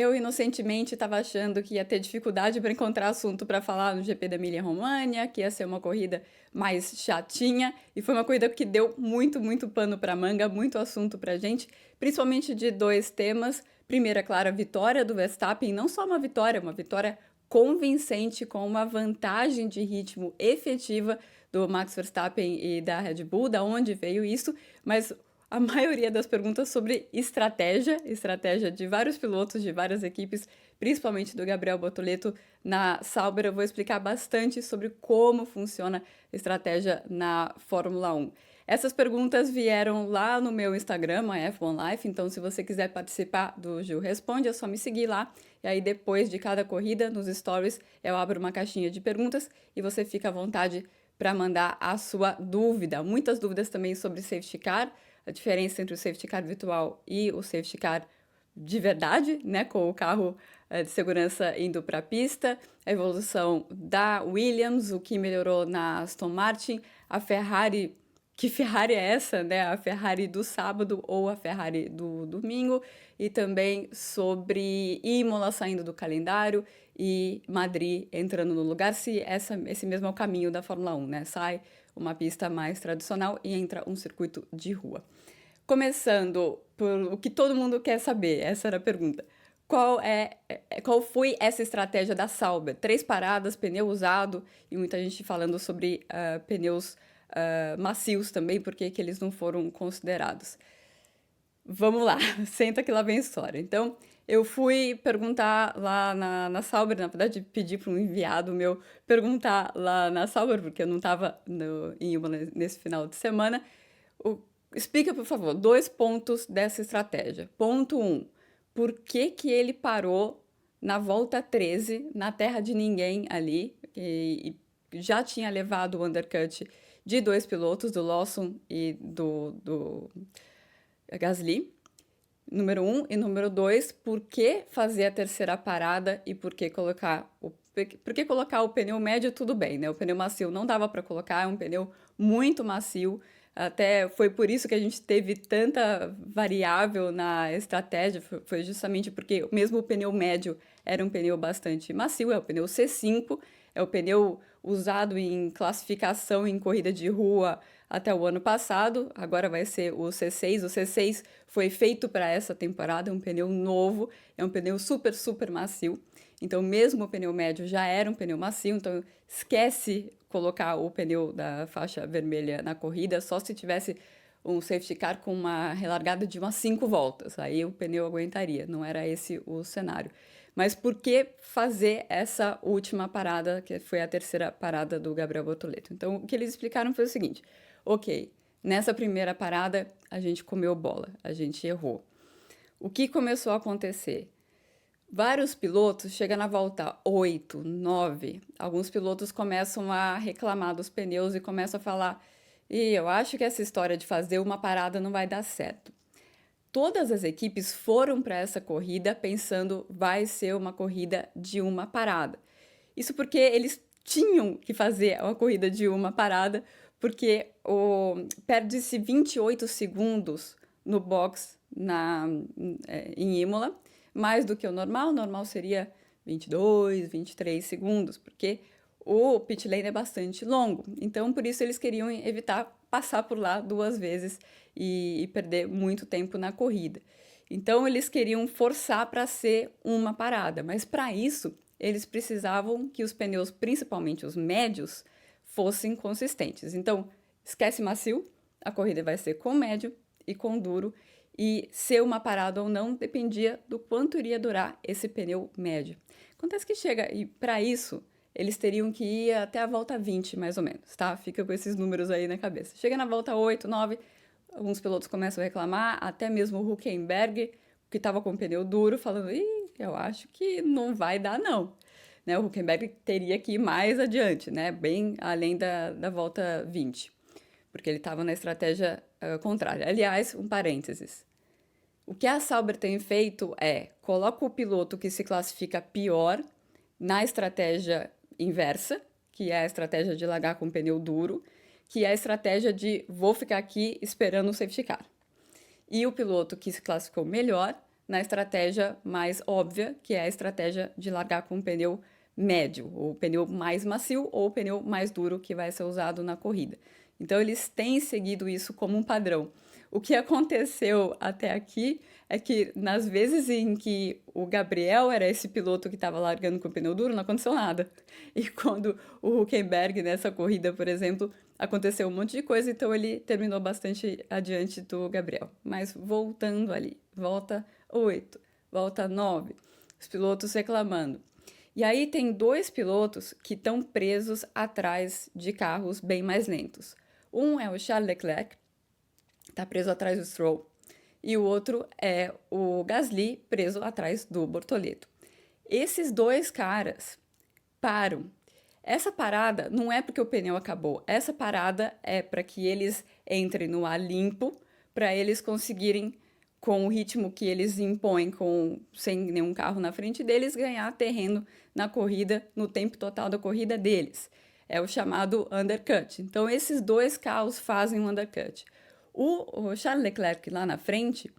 Eu inocentemente estava achando que ia ter dificuldade para encontrar assunto para falar no GP da Emília-Romagna, que ia ser uma corrida mais chatinha, e foi uma corrida que deu muito, muito pano para manga, muito assunto para gente, principalmente de dois temas. Primeiro, é claro, a vitória do Verstappen, não só uma vitória convincente, com uma vantagem de ritmo efetiva do Max Verstappen e da Red Bull, da onde veio isso, mas a maioria das perguntas sobre estratégia de vários pilotos, de várias equipes, principalmente do Gabriel Bortoleto na Sauber. Eu vou explicar bastante sobre como funciona a estratégia na Fórmula 1. Essas perguntas vieram lá no meu Instagram, a F1 Life, então se você quiser participar do Gil Responde, é só me seguir lá. E aí depois de cada corrida, nos stories, eu abro uma caixinha de perguntas e você fica à vontade para mandar a sua dúvida. Muitas dúvidas também sobre safety car, a diferença entre o safety car virtual e o safety car de verdade, né, com o carro de segurança indo para a pista, a evolução da Williams, o que melhorou na Aston Martin, a Ferrari, que Ferrari é essa, né, a Ferrari do sábado ou a Ferrari do domingo, e também sobre Imola saindo do calendário e Madrid entrando no lugar, se esse mesmo é o caminho da Fórmula 1, né, sai uma pista mais tradicional e entra um circuito de rua. Começando por o que todo mundo quer saber, essa era a pergunta. Qual foi essa estratégia da Sauber? 3 paradas, pneu usado e muita gente falando sobre pneus macios também, porque que eles não foram considerados. Vamos lá, senta que lá vem a história. Então, eu fui perguntar lá na Sauber, na verdade, pedi para um enviado meu perguntar lá na Sauber, porque eu não estava em uma nesse final de semana. Explica, por favor, 2 pontos dessa estratégia. Ponto 1, por que que ele parou na volta 13, na terra de ninguém ali, e já tinha levado o undercut de 2 pilotos, do Lawson e do Gasly, número 1. E número 2, por que fazer a terceira parada e por que colocar o pneu médio? Tudo bem, né? O pneu macio não dava para colocar, é um pneu muito macio. Até foi por isso que a gente teve tanta variável na estratégia, foi justamente porque mesmo o pneu médio era um pneu bastante macio, é o pneu C5, é o pneu usado em classificação em corrida de rua até o ano passado, agora vai ser o C6. O C6 foi feito para essa temporada, é um pneu novo, é um pneu super, super macio. Então, mesmo o pneu médio já era um pneu macio, então esquece colocar o pneu da faixa vermelha na corrida, só se tivesse um safety car com uma relargada de umas 5 voltas, aí o pneu aguentaria, não era esse o cenário. Mas por que fazer essa última parada, que foi a terceira parada do Gabriel Bortoleto? Então, o que eles explicaram foi o seguinte: ok, nessa primeira parada a gente comeu bola, a gente errou. O que começou a acontecer? Vários pilotos, chega na volta 8, 9, alguns pilotos começam a reclamar dos pneus e começam a falar: e eu acho que essa história de fazer uma parada não vai dar certo. Todas as equipes foram para essa corrida pensando vai ser uma corrida de uma parada. Isso porque eles tinham que fazer uma corrida de uma parada, porque perde-se 28 segundos no box em Imola, mais do que o normal. O normal seria 22, 23 segundos, porque o pit lane é bastante longo. Então, por isso, eles queriam evitar passar por lá 2 vezes e perder muito tempo na corrida. Então, eles queriam forçar para ser uma parada, mas para isso, eles precisavam que os pneus, principalmente os médios, fossem consistentes. Então, esquece macio, a corrida vai ser com médio e com duro, e ser uma parada ou não dependia do quanto iria durar esse pneu médio. Acontece que chega, e para isso, eles teriam que ir até a volta 20, mais ou menos, tá? Fica com esses números aí na cabeça. Chega na volta 8, 9, alguns pilotos começam a reclamar, até mesmo o Hülkenberg, que estava com o pneu duro, falando: eu acho que não vai dar, não. Né? O Hülkenberg teria que ir mais adiante, né? Bem além da volta 20, porque ele estava na estratégia contrária. Aliás, um parênteses. O que a Sauber tem feito é coloca o piloto que se classifica pior na estratégia inversa, que é a estratégia de largar com pneu duro, que é a estratégia de vou ficar aqui esperando o safety car. E o piloto que se classificou melhor na estratégia mais óbvia, que é a estratégia de largar com o pneu médio, ou pneu mais macio, ou o pneu mais duro que vai ser usado na corrida. Então, eles têm seguido isso como um padrão. O que aconteceu até aqui é que, nas vezes em que o Gabriel era esse piloto que estava largando com o pneu duro, não aconteceu nada. E quando o Hülkenberg, nessa corrida, por exemplo, aconteceu um monte de coisa, então ele terminou bastante adiante do Gabriel. Mas voltando ali, volta 8, volta 9, os pilotos reclamando. E aí tem dois pilotos que estão presos atrás de carros bem mais lentos. Um é o Charles Leclerc, está preso atrás do Stroll, e o outro é o Gasly, preso atrás do Bortoleto. Esses dois caras param. Essa parada não é porque o pneu acabou, essa parada é para que eles entrem no ar limpo, para eles conseguirem, com o ritmo que eles impõem, sem nenhum carro na frente deles, ganhar terreno na corrida, no tempo total da corrida deles. É o chamado undercut. Então, esses dois carros fazem um undercut. O Charles Leclerc lá na frente,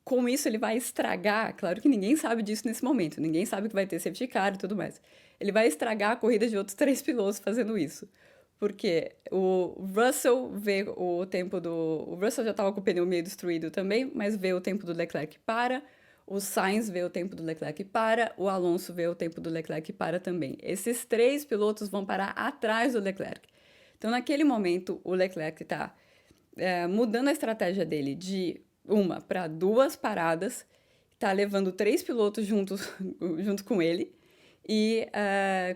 com isso ele vai estragar, claro que ninguém sabe disso nesse momento, ninguém sabe que vai ter safety car e tudo mais. Ele vai estragar a corrida de outros 3 pilotos fazendo isso. Porque o Russell vê o tempo do... O Russell já estava com o pneu meio destruído também, mas vê o tempo do Leclerc para. O Sainz vê o tempo do Leclerc para. O Alonso vê o tempo do Leclerc para também. Esses 3 pilotos vão parar atrás do Leclerc. Então, naquele momento, o Leclerc está mudando a estratégia dele de 1 para 2 paradas, está levando 3 pilotos junto com ele e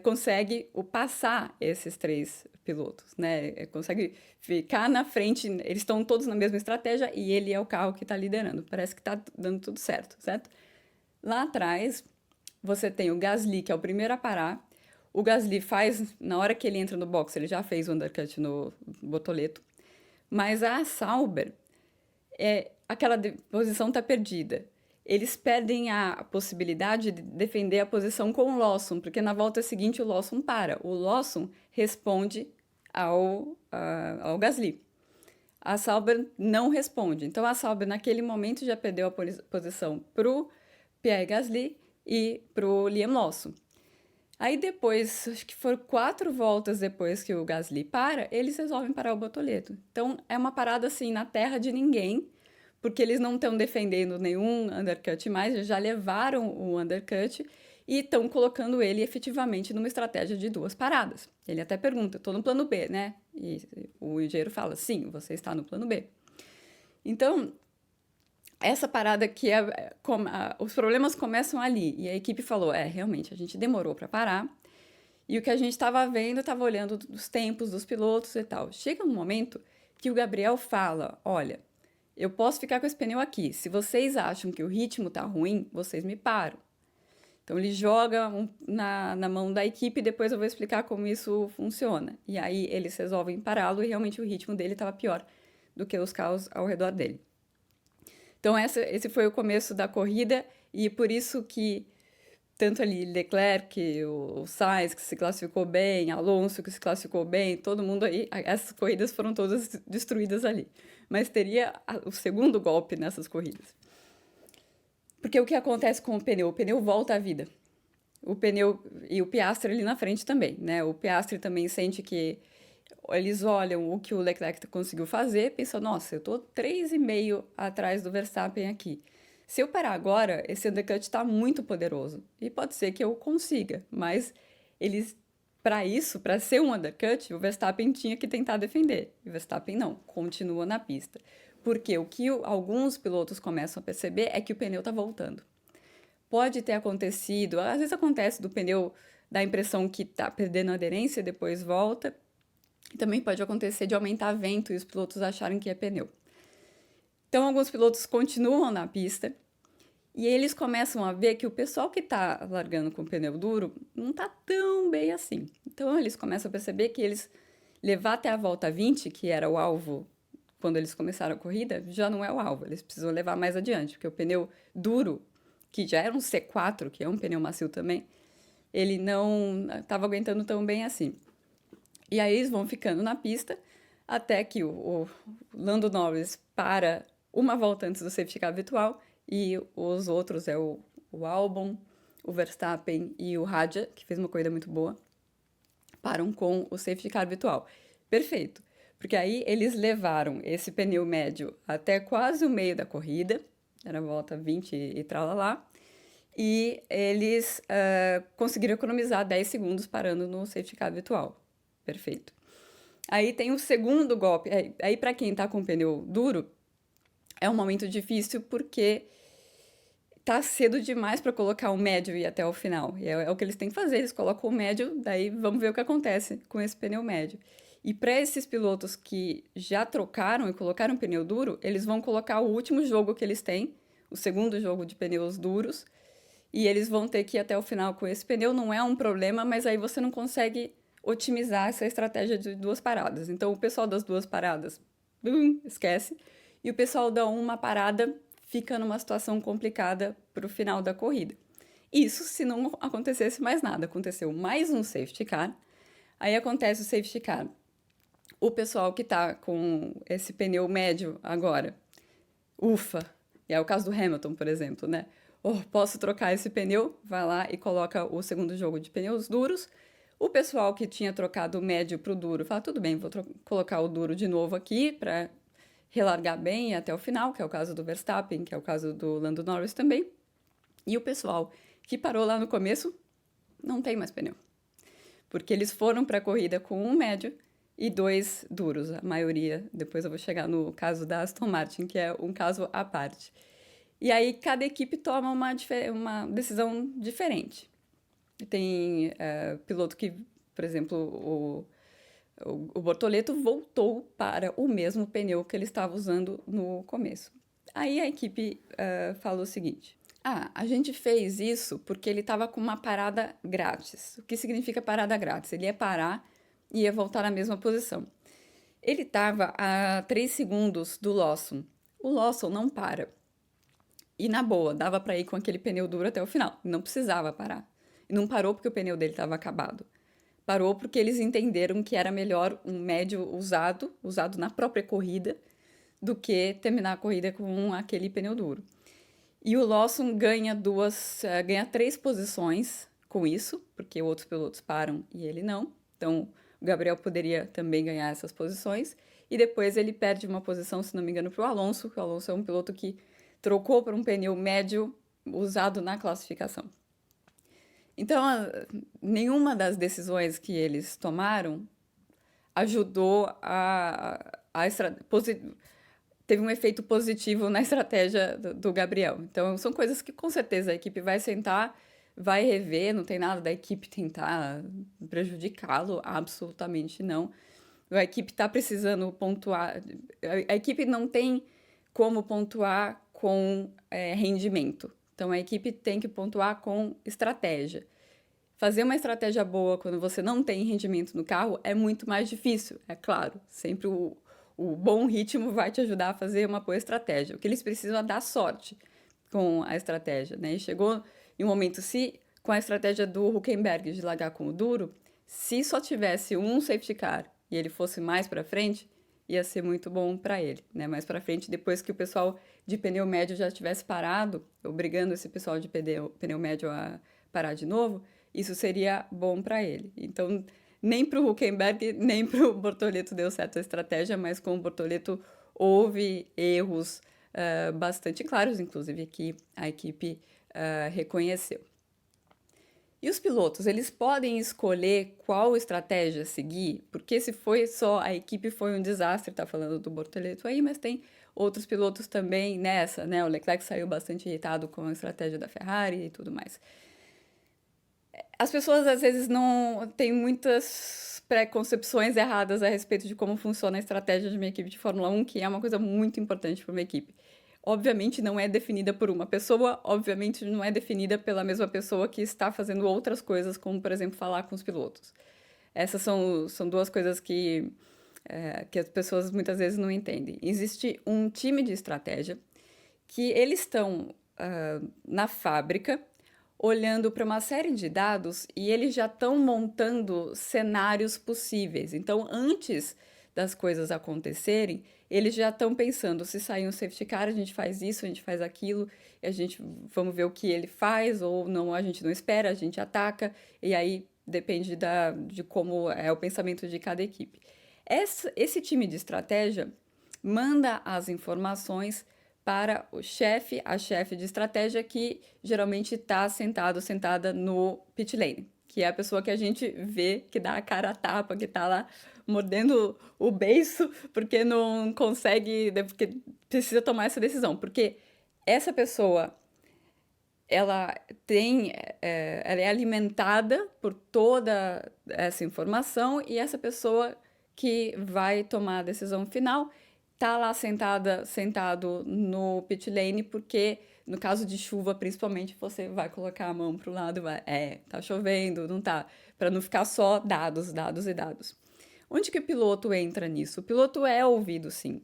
consegue passar esses 3 pilotos, né? Consegue ficar na frente, eles estão todos na mesma estratégia e ele é o carro que está liderando. Parece que está dando tudo certo, certo? Lá atrás, você tem o Gasly, que é o primeiro a parar. O Gasly faz, na hora que ele entra no box, ele já fez o undercut no Bortoleto. Mas a Sauber, aquela posição está perdida. Eles perdem a possibilidade de defender a posição com o Lawson, porque na volta seguinte o Lawson para. O Lawson responde ao Gasly. A Sauber não responde. Então a Sauber, naquele momento, já perdeu a posição para o Pierre Gasly e para o Liam Lawson. Aí depois, acho que foram 4 voltas depois que o Gasly para, eles resolvem parar o Bortoleto. Então é uma parada assim na terra de ninguém, porque eles não estão defendendo nenhum undercut mais, já levaram o undercut e estão colocando ele efetivamente numa estratégia de 2 paradas. Ele até pergunta, estou no plano B, né? E o engenheiro fala, sim, você está no plano B. Então, essa parada que os problemas começam ali. E a equipe falou, realmente, a gente demorou para parar. E o que a gente estava vendo, estava olhando os tempos dos pilotos e tal. Chega um momento que o Gabriel fala, olha, eu posso ficar com esse pneu aqui. Se vocês acham que o ritmo tá ruim, vocês me param. Então ele joga na mão da equipe e depois eu vou explicar como isso funciona. E aí eles resolvem pará-lo e realmente o ritmo dele estava pior do que os carros ao redor dele. Então esse foi o começo da corrida e por isso que tanto ali Leclerc, o Sainz que se classificou bem, Alonso que se classificou bem, todo mundo aí, essas corridas foram todas destruídas ali. Mas teria o segundo golpe nessas corridas. Porque o que acontece com o pneu volta à vida. O pneu e o Piastri ali na frente também, né? O Piastri também sente que eles olham o que o Leclerc conseguiu fazer, pensam, nossa, eu tô 3,5 atrás do Verstappen aqui. Se eu parar agora, esse undercut está muito poderoso. E pode ser que eu consiga, mas eles, para ser um undercut, o Verstappen tinha que tentar defender. E o Verstappen não, continua na pista. Porque o que alguns pilotos começam a perceber é que o pneu está voltando. Pode ter acontecido, às vezes acontece do pneu dar a impressão que está perdendo aderência e depois volta. E também pode acontecer de aumentar vento e os pilotos acharem que é pneu. Então, alguns pilotos continuam na pista e eles começam a ver que o pessoal que está largando com pneu duro não está tão bem assim. Então, eles começam a perceber que eles levar até a volta 20, que era o alvo quando eles começaram a corrida, já não é o alvo. Eles precisam levar mais adiante, porque o pneu duro, que já era um C4, que é um pneu macio também, ele não estava aguentando tão bem assim. E aí eles vão ficando na pista até que o Lando Norris para uma volta antes do safety car virtual e os outros é o Albon, o Verstappen e o Hadjar, que fez uma corrida muito boa, param com o safety car virtual. Perfeito, porque aí eles levaram esse pneu médio até quase o meio da corrida, era a volta 20 e tralalá, e eles conseguiram economizar 10 segundos parando no safety car virtual. Perfeito. Aí tem o segundo golpe. Aí para quem tá com pneu duro, é um momento difícil porque tá cedo demais para colocar o médio e ir até o final. E é o que eles têm que fazer, eles colocam o médio, daí vamos ver o que acontece com esse pneu médio. E para esses pilotos que já trocaram e colocaram pneu duro, eles vão colocar o último jogo que eles têm, o segundo jogo de pneus duros, e eles vão ter que ir até o final com esse pneu. Não é um problema, mas aí você não consegue otimizar essa estratégia de 2 paradas. Então, o pessoal das 2 paradas, esquece. E o pessoal da uma parada fica numa situação complicada para o final da corrida. Isso se não acontecesse mais nada. Aconteceu mais um safety car. Aí acontece o safety car. O pessoal que tá com esse pneu médio agora, ufa, é o caso do Hamilton, por exemplo, né? Oh, posso trocar esse pneu? Vai lá e coloca o segundo jogo de pneus duros. O pessoal que tinha trocado o médio para o duro fala, tudo bem, vou colocar o duro de novo aqui para relargar bem até o final, que é o caso do Verstappen, que é o caso do Lando Norris também. E o pessoal que parou lá no começo não tem mais pneu, porque eles foram para a corrida com um médio e 2 duros, a maioria. Depois eu vou chegar no caso da Aston Martin, que é um caso à parte. E aí cada equipe toma uma decisão diferente. Tem piloto que, por exemplo, o Bortoleto voltou para o mesmo pneu que ele estava usando no começo. Aí a equipe falou o seguinte: a gente fez isso porque ele estava com uma parada grátis. O que significa parada grátis? Ele ia parar e ia voltar na mesma posição. Ele estava a 3 segundos do Lawson. O Lawson não para. E na boa, dava para ir com aquele pneu duro até o final. Não precisava parar. E não parou porque o pneu dele estava acabado. Parou porque eles entenderam que era melhor um médio usado na própria corrida, do que terminar a corrida com aquele pneu duro. E o Lawson ganha 3 posições com isso, porque outros pilotos param e ele não. Então, o Gabriel poderia também ganhar essas posições. E depois ele perde uma posição, se não me engano, para o Alonso, que o Alonso é um piloto que trocou por um pneu médio usado na classificação. Então, nenhuma das decisões que eles tomaram ajudou teve um efeito positivo na estratégia do Gabriel. Então, são coisas que com certeza a equipe vai sentar, vai rever, não tem nada da equipe tentar prejudicá-lo, absolutamente não. A equipe está precisando pontuar, a equipe não tem como pontuar com rendimento. Então, a equipe tem que pontuar com estratégia. Fazer uma estratégia boa quando você não tem rendimento no carro é muito mais difícil, é claro. Sempre o bom ritmo vai te ajudar a fazer uma boa estratégia. O que eles precisam é dar sorte com a estratégia, né? E chegou em um momento, se com a estratégia do Hülkenberg de largar com o duro, se só tivesse um safety car e ele fosse mais para frente, ia ser muito bom para ele, né? Mais para frente, depois que o pessoal de pneu médio já tivesse parado, obrigando esse pessoal de pneu médio a parar de novo, isso seria bom para ele. Então, nem para o Hülkenberg, nem para o Bortoleto deu certo a estratégia, mas com o Bortoleto houve erros bastante claros, inclusive que a equipe reconheceu. E os pilotos, eles podem escolher qual estratégia seguir, porque se foi só a equipe foi um desastre, tá falando do Bortoleto aí, mas tem outros pilotos também nessa, né? O Leclerc saiu bastante irritado com a estratégia da Ferrari e tudo mais. As pessoas às vezes não têm muitas preconcepções erradas a respeito de como funciona a estratégia de uma equipe de Fórmula 1, que é uma coisa muito importante para uma equipe. Obviamente não é definida por uma pessoa, obviamente não é definida pela mesma pessoa que está fazendo outras coisas, como, por exemplo, falar com os pilotos. Essas são 2 coisas que as pessoas muitas vezes não entendem. Existe um time de estratégia que eles estão na fábrica olhando para uma série de dados e eles já estão montando cenários possíveis. Então, antes das coisas acontecerem, eles já estão pensando, se sair um safety car, a gente faz isso, a gente faz aquilo, e vamos ver o que ele faz, ou não, a gente não espera, a gente ataca, e aí depende de como é o pensamento de cada equipe. Esse time de estratégia manda as informações para o chefe, a chefe de estratégia, que geralmente está sentada no pit lane, que é a pessoa que a gente vê que dá a cara a tapa, que está lá mordendo o beiço porque não consegue, porque precisa tomar essa decisão. Porque essa pessoa, ela ela é alimentada por toda essa informação, e essa pessoa que vai tomar a decisão final tá lá sentado no pit lane, porque no caso de chuva, principalmente, você vai colocar a mão pro lado, tá chovendo, não tá, para não ficar só dados, dados e dados. Onde que o piloto entra nisso? O piloto é ouvido, sim.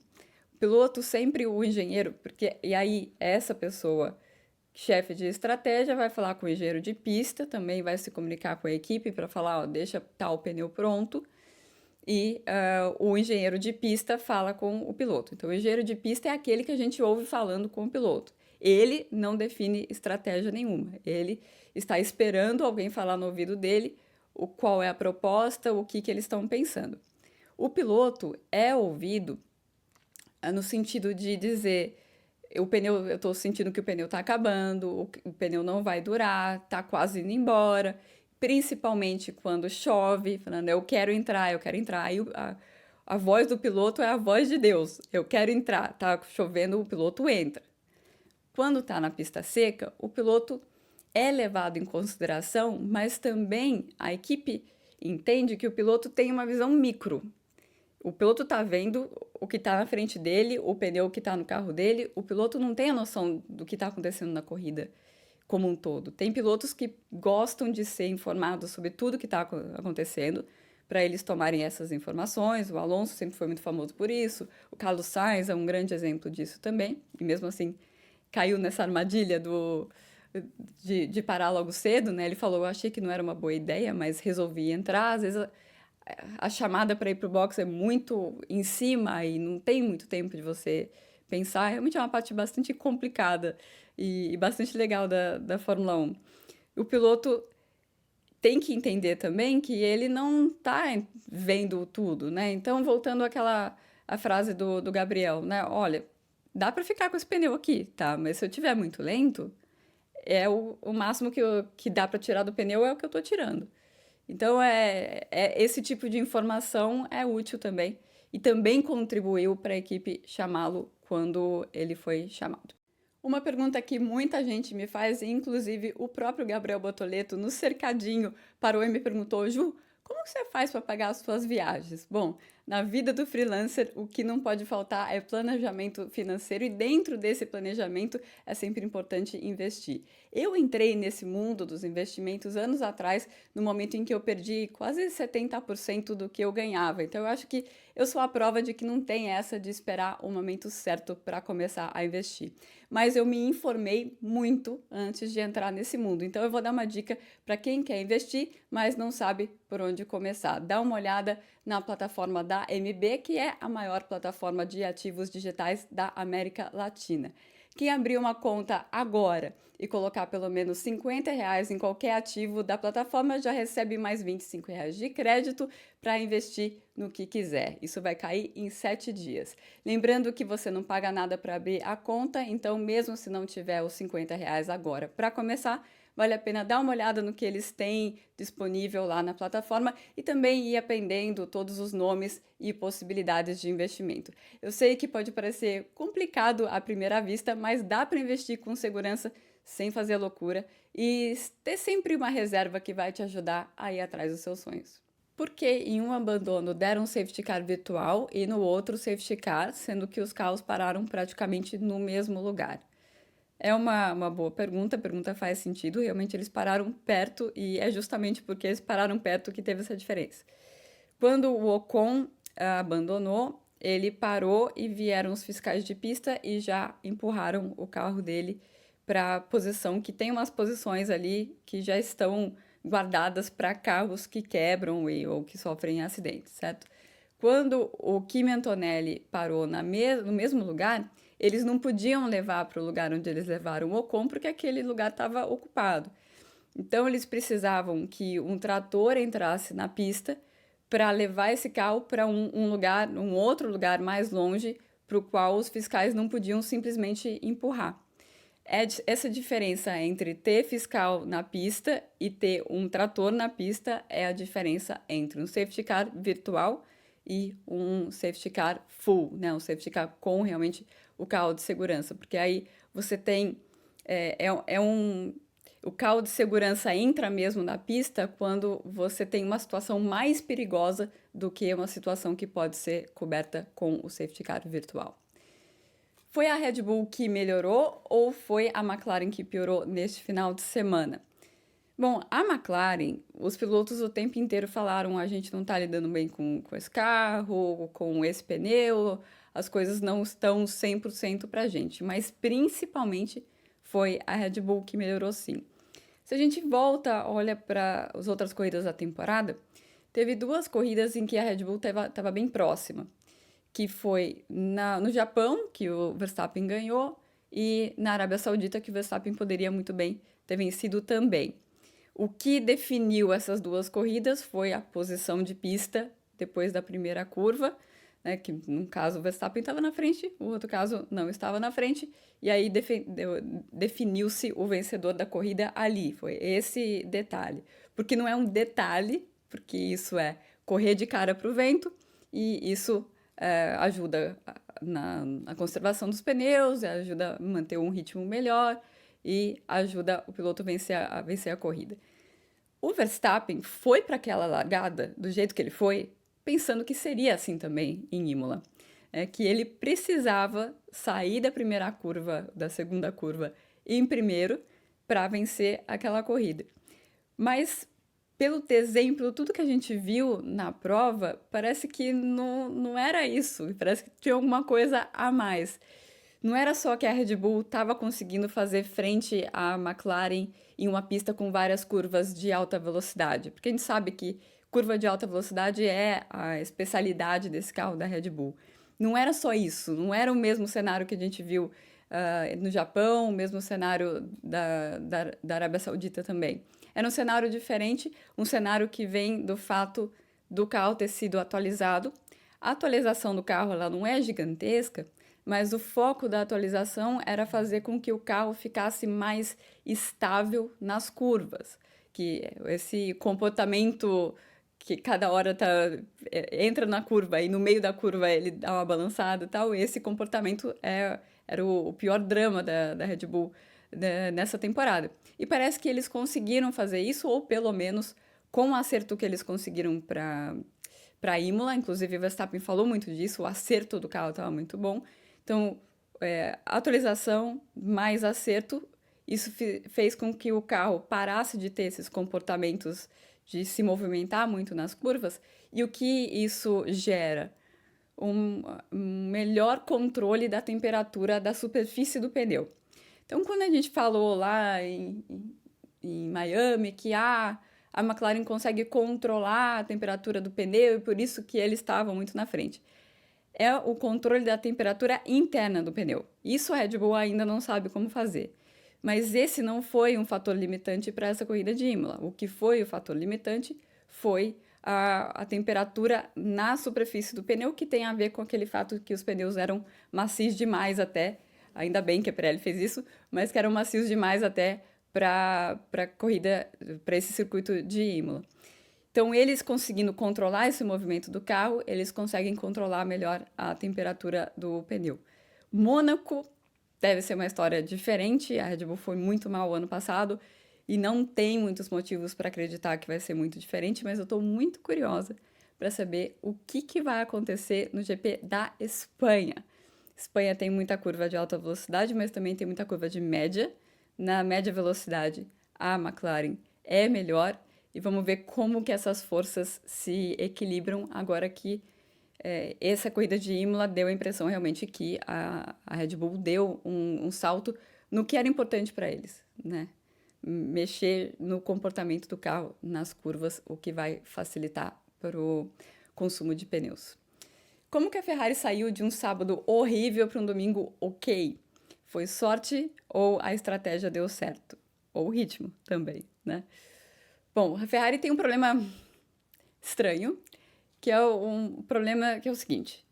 O piloto sempre, o engenheiro, porque e aí essa pessoa, chefe de estratégia, vai falar com o engenheiro de pista, também vai se comunicar com a equipe para falar, ó, deixa tal pneu pronto, e o engenheiro de pista fala com o piloto. Então, o engenheiro de pista é aquele que a gente ouve falando com o piloto. Ele não define estratégia nenhuma. Ele está esperando alguém falar no ouvido dele qual é a proposta, o que eles estão pensando. O piloto é ouvido no sentido de dizer: o pneu, eu estou sentindo que o pneu está acabando, o pneu não vai durar, está quase indo embora, principalmente quando chove, falando, eu quero entrar, eu quero entrar. Aí a voz do piloto é a voz de Deus, eu quero entrar, tá chovendo, o piloto entra. Quando está na pista seca, o piloto é levado em consideração, mas também a equipe entende que o piloto tem uma visão micro. O piloto está vendo o que está na frente dele, o pneu que está no carro dele. O piloto não tem a noção do que está acontecendo na corrida como um todo. Tem pilotos que gostam de ser informados sobre tudo que está acontecendo, para eles tomarem essas informações. O Alonso sempre foi muito famoso por isso. O Carlos Sainz é um grande exemplo disso também. E mesmo assim, caiu nessa armadilha de parar logo cedo, né? Ele falou, eu achei que não era uma boa ideia, mas resolvi entrar. Às vezes a chamada para ir pro box é muito em cima e não tem muito tempo de você pensar. Realmente é uma parte bastante complicada e bastante legal da Fórmula 1. O piloto tem que entender também que ele não está vendo tudo, né? Então, voltando a frase do Gabriel, né? Olha, dá para ficar com esse pneu aqui, tá? Mas se eu tiver muito lento, o máximo que dá para tirar do pneu é o que eu estou tirando. Então, esse tipo de informação é útil também, e também contribuiu para a equipe chamá-lo quando ele foi chamado. Uma pergunta que muita gente me faz, inclusive o próprio Gabriel Bortoleto, no cercadinho, parou e me perguntou: Ju, como que você faz para pagar as suas viagens? Bom, na vida do freelancer, o que não pode faltar é planejamento financeiro, e dentro desse planejamento é sempre importante investir. Eu entrei nesse mundo dos investimentos anos atrás, no momento em que eu perdi quase 70% do que eu ganhava. Então, eu acho que eu sou a prova de que não tem essa de esperar o momento certo para começar a investir. Mas eu me informei muito antes de entrar nesse mundo. Então, eu vou dar uma dica para quem quer investir, mas não sabe por onde começar. Dá uma olhada na plataforma da MB, que é a maior plataforma de ativos digitais da América Latina. Quem abrir uma conta agora e colocar pelo menos R$ 50 em qualquer ativo da plataforma já recebe mais R$ 25 de crédito para investir no que quiser. Isso vai cair em 7 dias. Lembrando que você não paga nada para abrir a conta, então mesmo se não tiver os R$ 50 agora para começar, vale a pena dar uma olhada no que eles têm disponível lá na plataforma e também ir aprendendo todos os nomes e possibilidades de investimento. Eu sei que pode parecer complicado à primeira vista, mas dá para investir com segurança, sem fazer loucura, e ter sempre uma reserva que vai te ajudar a ir atrás dos seus sonhos. Porque em um abandono deram um safety car virtual e no outro safety car, sendo que os carros pararam praticamente no mesmo lugar? É uma boa pergunta, a pergunta faz sentido, realmente eles pararam perto, e é justamente porque eles pararam perto que teve essa diferença. Quando o Ocon abandonou, ele parou e vieram os fiscais de pista e já empurraram o carro dele para a posição, que tem umas posições ali que já estão guardadas para carros que quebram ou que sofrem acidentes, certo? Quando o Kimi Antonelli parou no mesmo lugar, eles não podiam levar para o lugar onde eles levaram o Ocon, porque aquele lugar estava ocupado. Então, eles precisavam que um trator entrasse na pista para levar esse carro para um outro lugar mais longe, para o qual os fiscais não podiam simplesmente empurrar. Essa diferença entre ter fiscal na pista e ter um trator na pista é a diferença entre um safety car virtual e um safety car full, né? Um safety car com realmente o carro de segurança, porque aí você tem o carro de segurança entra mesmo na pista quando você tem uma situação mais perigosa do que uma situação que pode ser coberta com o safety car virtual. Foi a Red Bull que melhorou ou foi a McLaren que piorou neste final de semana? Bom, a McLaren, os pilotos o tempo inteiro falaram: a gente não está lidando bem com esse carro, com esse pneu, as coisas não estão 100% para a gente, mas principalmente foi a Red Bull que melhorou sim. Se a gente volta, olha para as outras corridas da temporada, teve 2 corridas em que a Red Bull estava bem próxima, que foi no Japão, que o Verstappen ganhou, e na Arábia Saudita, que o Verstappen poderia muito bem ter vencido também. O que definiu essas 2 corridas foi a posição de pista depois da primeira curva, né, que num caso o Verstappen estava na frente, o outro caso não estava na frente, e aí definiu-se o vencedor da corrida ali. Foi esse detalhe. Porque não é um detalhe, porque isso é correr de cara para o vento, e isso ajuda na conservação dos pneus, ajuda a manter um ritmo melhor e ajuda o piloto a vencer a corrida. O Verstappen foi para aquela largada do jeito que ele foi, pensando que seria assim também em Imola. Que ele precisava sair da primeira curva, da segunda curva, em primeiro para vencer aquela corrida. Mas, pelo exemplo, tudo que a gente viu na prova, parece que não era isso. Parece que tinha alguma coisa a mais. Não era só que a Red Bull estava conseguindo fazer frente à McLaren em uma pista com várias curvas de alta velocidade, porque a gente sabe que curva de alta velocidade é a especialidade desse carro da Red Bull. Não era só isso, não era o mesmo cenário que a gente viu no Japão, o mesmo cenário da Arábia Saudita também. Era um cenário diferente, um cenário que vem do fato do carro ter sido atualizado. A atualização do carro ela não é gigantesca, mas o foco da atualização era fazer com que o carro ficasse mais estável nas curvas, que esse comportamento que cada hora entra na curva e no meio da curva ele dá uma balançada e tal, esse comportamento era o pior drama da Red Bull nessa temporada. E parece que eles conseguiram fazer isso, ou pelo menos com o acerto que eles conseguiram para Imola, inclusive o Verstappen falou muito disso, o acerto do carro estava muito bom. Então, atualização mais acerto, isso fez com que o carro parasse de ter esses comportamentos de se movimentar muito nas curvas. E o que isso gera? Um melhor controle da temperatura da superfície do pneu. Então, quando a gente falou lá em Miami que a McLaren consegue controlar a temperatura do pneu e por isso que eles estavam muito na frente, é o controle da temperatura interna do pneu. Isso a Red Bull ainda não sabe como fazer. Mas esse não foi um fator limitante para essa corrida de Imola. O que foi o fator limitante foi a temperatura na superfície do pneu, que tem a ver com aquele fato que os pneus eram macios demais até, ainda bem que a Pirelli fez isso, mas que eram macios demais até para corrida, para esse circuito de Imola. Então, eles conseguindo controlar esse movimento do carro, eles conseguem controlar melhor a temperatura do pneu. Mônaco deve ser uma história diferente. A Red Bull foi muito mal ano passado e não tem muitos motivos para acreditar que vai ser muito diferente, mas eu estou muito curiosa para saber o que vai acontecer no GP da Espanha. Espanha tem muita curva de alta velocidade, mas também tem muita curva de média. Na média velocidade, a McLaren é melhor. E vamos ver como que essas forças se equilibram agora que essa corrida de Imola deu a impressão realmente que a Red Bull deu um salto no que era importante para eles, né? Mexer no comportamento do carro nas curvas, o que vai facilitar para o consumo de pneus. como que a Ferrari saiu de um sábado horrível para um domingo ok? Foi sorte ou a estratégia deu certo? Ou o ritmo também, né? Bom, a Ferrari tem um problema estranho, que é um problema que é o seguinte.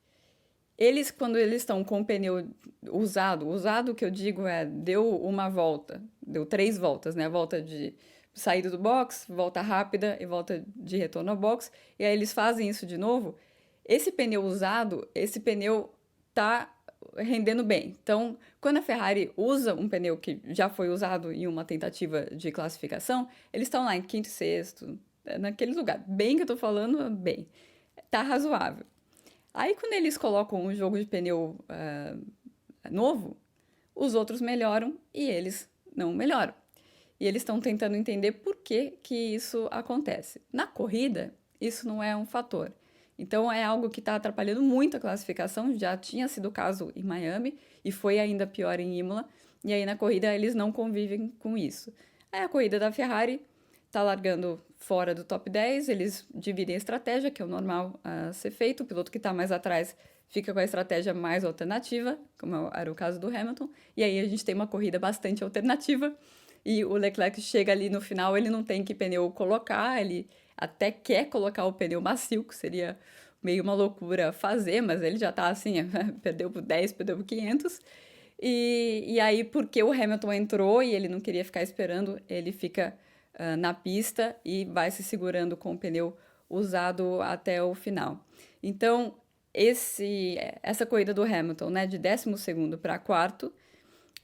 Eles, quando eles estão com o pneu usado que eu digo deu uma volta, deu 3 voltas, né? A volta de saída do box, volta rápida e volta de retorno ao box, e aí eles fazem isso de novo. Esse pneu usado, esse pneu tá rendendo bem. Então, quando a Ferrari usa um pneu que já foi usado em uma tentativa de classificação, eles estão lá em quinto e sexto, naquele lugar. Bem que eu tô falando, bem. Tá razoável. Aí, quando eles colocam um jogo de pneu novo, os outros melhoram e eles não melhoram. E eles estão tentando entender por que que isso acontece. Na corrida, isso não é um fator. Então, é algo que está atrapalhando muito a classificação. Já tinha sido o caso em Miami e foi ainda pior em Imola. E aí, na corrida, eles não convivem com isso. Aí, a corrida da Ferrari está largando fora do top 10, eles dividem a estratégia, que é o normal a ser feito. O piloto que está mais atrás fica com a estratégia mais alternativa, como era o caso do Hamilton. E aí, a gente tem uma corrida bastante alternativa. E o Leclerc chega ali no final, ele não tem que pneu colocar, ele até quer colocar o pneu macio, que seria meio uma loucura fazer, mas ele já tá assim, perdeu por 10, perdeu por 500. E aí, porque o Hamilton entrou e ele não queria ficar esperando, ele fica na pista e vai se segurando com o pneu usado até o final. Então, essa corrida do Hamilton, né, de 12º para quarto,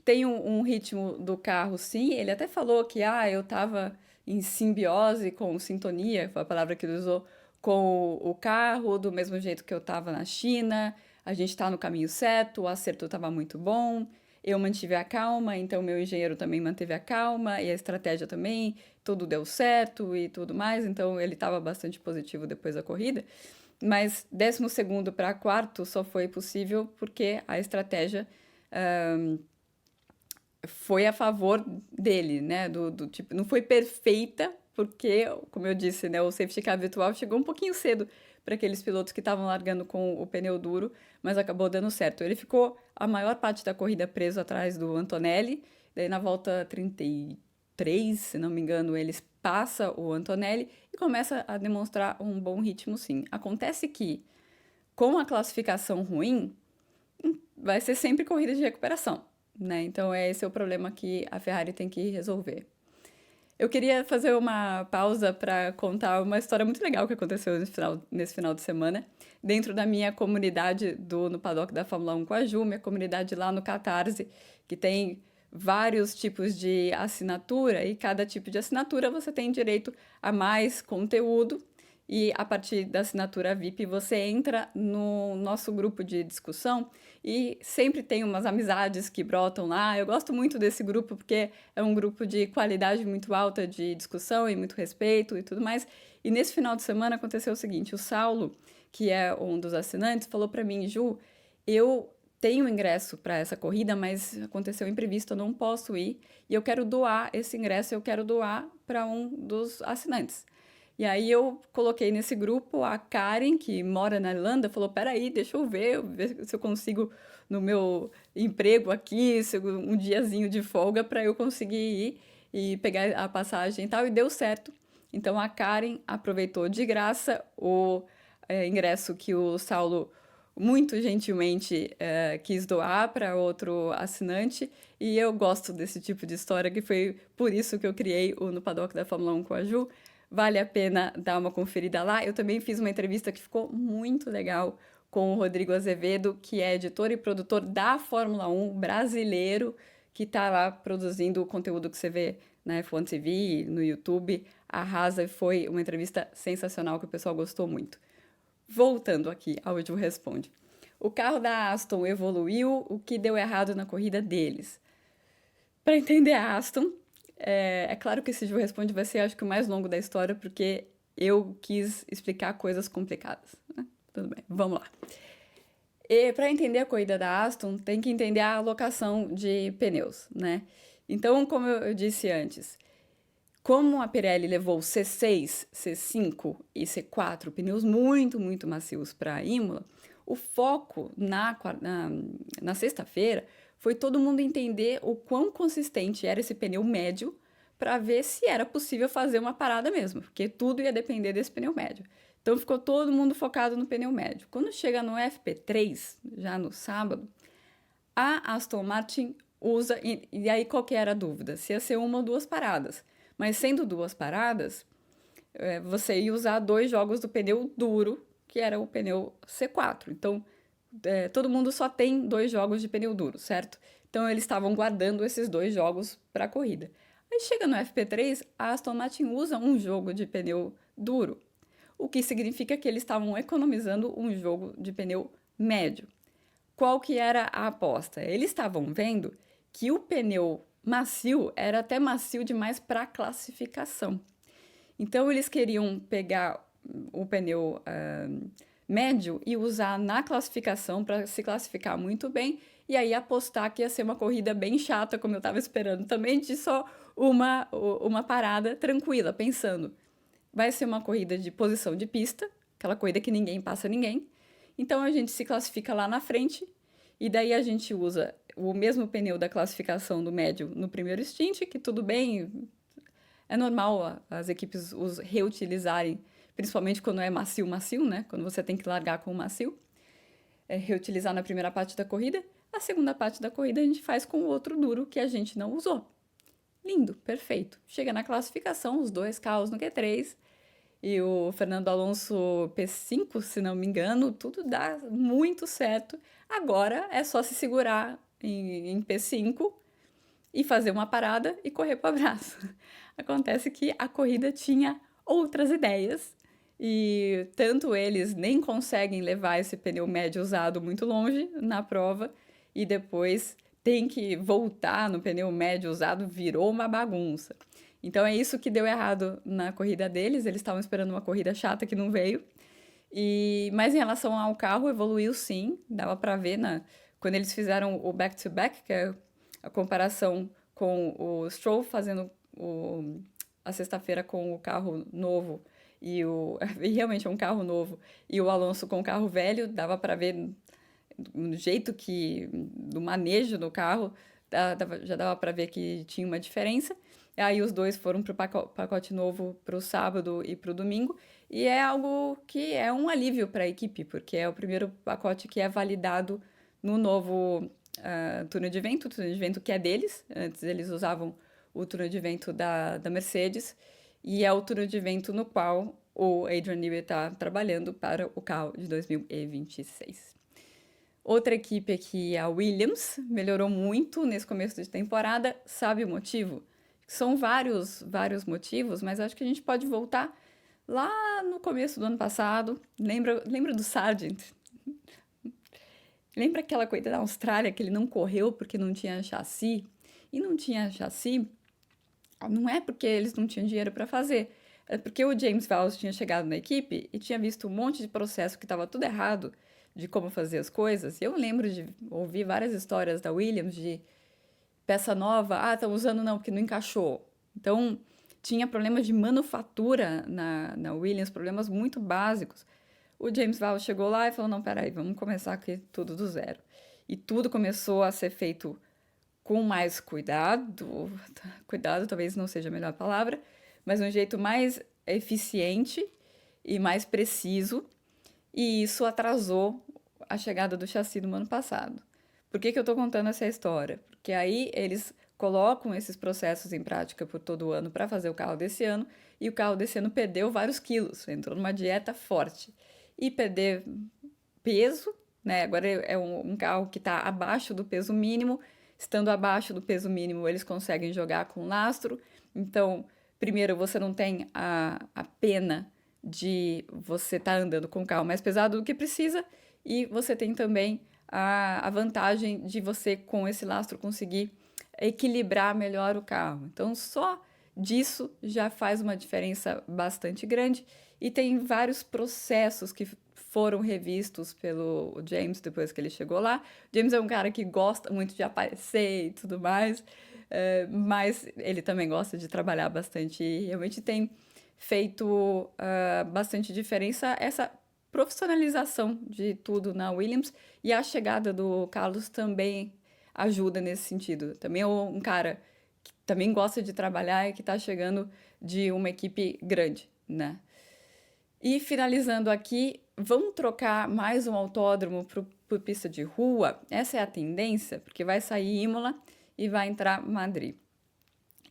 tem um ritmo do carro, sim. Ele até falou que eu estava em simbiose, com sintonia, foi a palavra que ele usou, com o carro, do mesmo jeito que eu estava na China. A gente está no caminho certo, o acerto estava muito bom. Eu mantive a calma, então meu engenheiro também manteve a calma e a estratégia também, tudo deu certo e tudo mais. Então ele estava bastante positivo depois da corrida. Mas 12º para quarto só foi possível porque a estratégia foi a favor dele, né? Do tipo, não foi perfeita, porque, como eu disse, né, o safety car virtual chegou um pouquinho cedo para aqueles pilotos que estavam largando com o pneu duro, mas acabou dando certo. Ele ficou a maior parte da corrida preso atrás do Antonelli, daí na volta 33, se não me engano, eles passa o Antonelli e começa a demonstrar um bom ritmo, sim. Acontece que, com a classificação ruim, vai ser sempre corrida de recuperação, né? Então, esse é o problema que a Ferrari tem que resolver. Eu queria fazer uma pausa para contar uma história muito legal que aconteceu nesse final de semana, dentro da minha comunidade no Paddock da Fórmula 1 com a Ju, minha comunidade lá no Catarse, que tem vários tipos de assinatura, e cada tipo de assinatura você tem direito a mais conteúdo. E a partir da assinatura VIP você entra no nosso grupo de discussão e sempre tem umas amizades que brotam lá. Eu gosto muito desse grupo porque é um grupo de qualidade muito alta de discussão e muito respeito e tudo mais. E nesse final de semana aconteceu o seguinte: o Saulo, que é um dos assinantes, falou para mim: Ju, eu tenho ingresso para essa corrida, mas aconteceu um imprevisto, eu não posso ir e eu quero doar esse ingresso, eu quero doar para um dos assinantes. E aí eu coloquei nesse grupo a Karen, que mora na Irlanda, falou: peraí, deixa eu ver se eu consigo no meu emprego aqui, um diazinho de folga para eu conseguir ir e pegar a passagem e tal, e deu certo. Então a Karen aproveitou de graça o ingresso que o Saulo muito gentilmente quis doar para outro assinante, e eu gosto desse tipo de história, que foi por isso que eu criei o No Paddock da Fórmula 1 com a Ju. Vale a pena dar uma conferida lá. Eu também fiz uma entrevista que ficou muito legal com o Rodrigo Azevedo, que é editor e produtor da Fórmula 1 brasileiro, que está lá produzindo o conteúdo que você vê na F1 TV, no YouTube. Arrasa, e foi uma entrevista sensacional que o pessoal gostou muito. Voltando aqui ao Ju Responde. O carro da Aston evoluiu, o que deu errado na corrida deles? Para entender a Aston, é claro que esse Ju Responde vai ser, acho que, o mais longo da história, porque eu quis explicar coisas complicadas, né? Tudo bem, vamos lá. E para entender a corrida da Aston, tem que entender a alocação de pneus, né? Então, como eu disse antes, como a Pirelli levou C6, C5 e C4, pneus muito, muito macios para a Imola, O foco na sexta-feira foi todo mundo entender o quão consistente era esse pneu médio para ver se era possível fazer uma parada mesmo, porque tudo ia depender desse pneu médio. Então ficou todo mundo focado no pneu médio. Quando chega no FP3, já no sábado, a Aston Martin usa, e aí qual que era a dúvida? Se ia ser uma ou duas paradas. Mas sendo duas paradas, você ia usar 2 jogos do pneu duro, que era o pneu C4. Então, todo mundo só tem 2 jogos de pneu duro, certo? Então, eles estavam guardando esses 2 jogos para a corrida. Aí chega no FP3, a Aston Martin usa um jogo de pneu duro, o que significa que eles estavam economizando um jogo de pneu médio. Qual que era a aposta? Eles estavam vendo que o pneu macio era até macio demais para classificação. Então, eles queriam pegar o pneu médio e usar na classificação para se classificar muito bem e aí apostar que ia ser uma corrida bem chata, como eu estava esperando também, de só uma parada tranquila, pensando, vai ser uma corrida de posição de pista, aquela corrida que ninguém passa ninguém, então a gente se classifica lá na frente e daí a gente usa o mesmo pneu da classificação do médio no primeiro stint, que tudo bem, é normal as equipes os reutilizarem, principalmente quando é macio, né? Quando você tem que largar com o macio, reutilizar na primeira parte da corrida. A segunda parte da corrida a gente faz com o outro duro que a gente não usou. Lindo, perfeito. Chega na classificação, os 2 carros no Q3 e o Fernando Alonso P5, se não me engano, tudo dá muito certo. Agora é só se segurar em P5 e fazer uma parada e correr para o abraço. Acontece que a corrida tinha outras ideias e tanto eles nem conseguem levar esse pneu médio usado muito longe na prova e depois tem que voltar no pneu médio usado, virou uma bagunça. Então é isso que deu errado na corrida deles, eles estavam esperando uma corrida chata que não veio. Mas em relação ao carro, evoluiu sim, dava para ver quando eles fizeram o back-to-back, que é a comparação com o Stroll fazendo a sexta-feira com o carro novo e realmente é um carro novo e o Alonso com o carro velho, dava para ver do jeito do manejo do carro, já dava para ver que tinha uma diferença. Aí os dois foram para o pacote novo para o sábado e para o domingo, e é algo que é um alívio para a equipe, porque é o primeiro pacote que é validado no novo túnel de vento, o túnel de vento que é deles. Antes eles usavam o túnel de vento da Mercedes, e é o túnel de vento no qual o Adrian Newey está trabalhando para o carro de 2026. Outra equipe aqui, a Williams, melhorou muito nesse começo de temporada. Sabe o motivo? São vários motivos, mas acho que a gente pode voltar lá no começo do ano passado. Lembra do Sargent? Lembra aquela corrida da Austrália que ele não correu porque não tinha chassi? E não tinha chassi não é porque eles não tinham dinheiro para fazer, é porque o James Vowles tinha chegado na equipe e tinha visto um monte de processo que estava tudo errado de como fazer as coisas. E eu lembro de ouvir várias histórias da Williams de peça nova, estão usando não, porque não encaixou. Então, tinha problemas de manufatura na Williams, problemas muito básicos. O James Vowles chegou lá e falou, não, peraí, vamos começar aqui tudo do zero. E tudo começou a ser feito com mais cuidado talvez não seja a melhor palavra, mas um jeito mais eficiente e mais preciso, e isso atrasou a chegada do chassi no ano passado. Por que eu estou contando essa história? Porque aí eles colocam esses processos em prática por todo o ano para fazer o carro desse ano, e o carro desse ano perdeu vários quilos, entrou numa dieta forte. E perder peso, né? Agora é um carro que está abaixo do peso mínimo. Estando abaixo do peso mínimo, eles conseguem jogar com lastro. Então, primeiro, você não tem a pena de você estar andando com o carro mais pesado do que precisa, e você tem também a vantagem de você, com esse lastro, conseguir equilibrar melhor o carro. Então, só disso já faz uma diferença bastante grande, e tem vários processos que foram revistos pelo James depois que ele chegou lá. O James é um cara que gosta muito de aparecer e tudo mais, mas ele também gosta de trabalhar bastante e realmente tem feito bastante diferença essa profissionalização de tudo na Williams, e a chegada do Carlos também ajuda nesse sentido. Também é um cara que também gosta de trabalhar e que está chegando de uma equipe grande, né? E finalizando aqui, vamos trocar mais um autódromo por pista de rua? Essa é a tendência, porque vai sair Imola e vai entrar Madrid.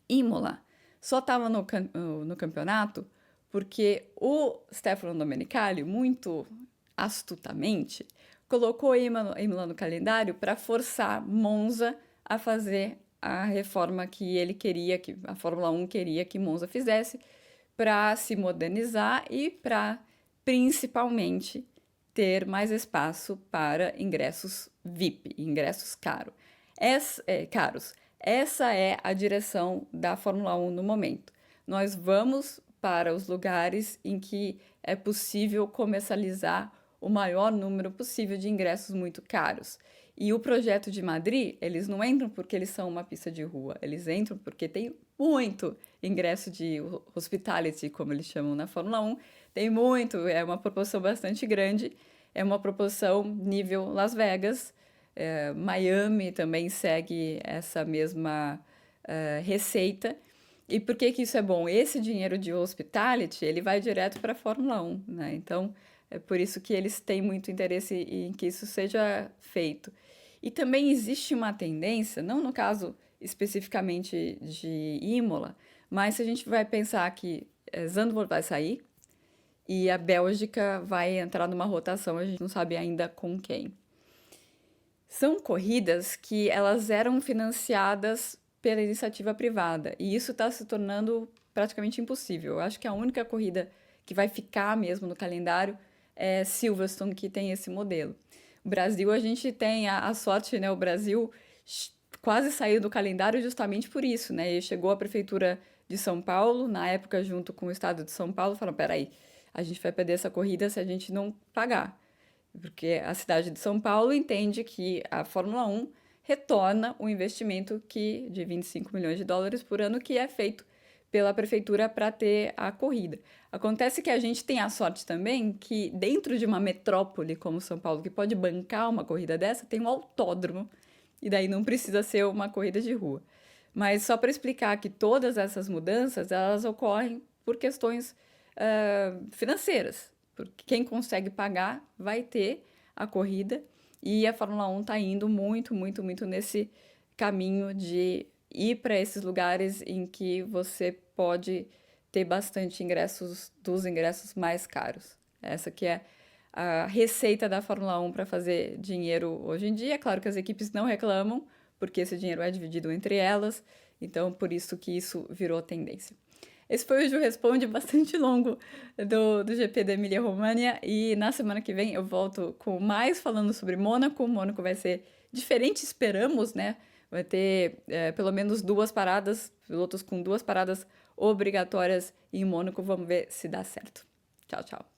Imola só estava no campeonato porque o Stefano Domenicali, muito astutamente, colocou Imola no calendário para forçar Monza a fazer a reforma que ele queria, que a Fórmula 1 queria que Monza fizesse, para se modernizar e para, principalmente, ter mais espaço para ingressos VIP, ingressos caros. Essa é a direção da Fórmula 1 no momento. Nós vamos para os lugares em que é possível comercializar o maior número possível de ingressos muito caros. E o projeto de Madrid, eles não entram porque eles são uma pista de rua, eles entram porque tem muito ingresso de hospitality, como eles chamam na Fórmula 1, tem muito, é uma proporção bastante grande, é uma proporção nível Las Vegas, Miami também segue essa mesma receita. E por que que isso é bom? Esse dinheiro de hospitality, ele vai direto para a Fórmula 1, né? Então, é por isso que eles têm muito interesse em que isso seja feito. E também existe uma tendência, não no caso especificamente de Imola, mas se a gente vai pensar que Zandvoort vai sair e a Bélgica vai entrar numa rotação, a gente não sabe ainda com quem. São corridas que elas eram financiadas pela iniciativa privada, e isso está se tornando praticamente impossível. Eu acho que a única corrida que vai ficar mesmo no calendário é Silverstone, que tem esse modelo. O Brasil, a gente tem a sorte, né? O Brasil quase saiu do calendário justamente por isso, né? E chegou a Prefeitura de São Paulo, na época, junto com o Estado de São Paulo, falaram, peraí, a gente vai perder essa corrida se a gente não pagar. Porque a cidade de São Paulo entende que a Fórmula 1 retorna o investimento de 25 milhões de dólares por ano que é feito pela prefeitura para ter a corrida. Acontece que a gente tem a sorte também que dentro de uma metrópole como São Paulo, que pode bancar uma corrida dessa, tem um autódromo, e daí não precisa ser uma corrida de rua. Mas só para explicar que todas essas mudanças, elas ocorrem por questões financeiras, porque quem consegue pagar vai ter a corrida, e a Fórmula 1 está indo muito, muito, muito nesse caminho de ir para esses lugares em que você pode ter bastante ingressos, dos ingressos mais caros. Essa que é a receita da Fórmula 1 para fazer dinheiro hoje em dia. É claro que as equipes não reclamam, porque esse dinheiro é dividido entre elas, então por isso que isso virou tendência. Esse foi o Ju Responde, bastante longo, do GP da Emília-Romagna, e na semana que vem eu volto com mais falando sobre Mônaco. Mônaco vai ser diferente, esperamos, né? Vai ter pelo menos 2 paradas, pilotos com 2 paradas obrigatórias em Mônaco. Vamos ver se dá certo. Tchau, tchau.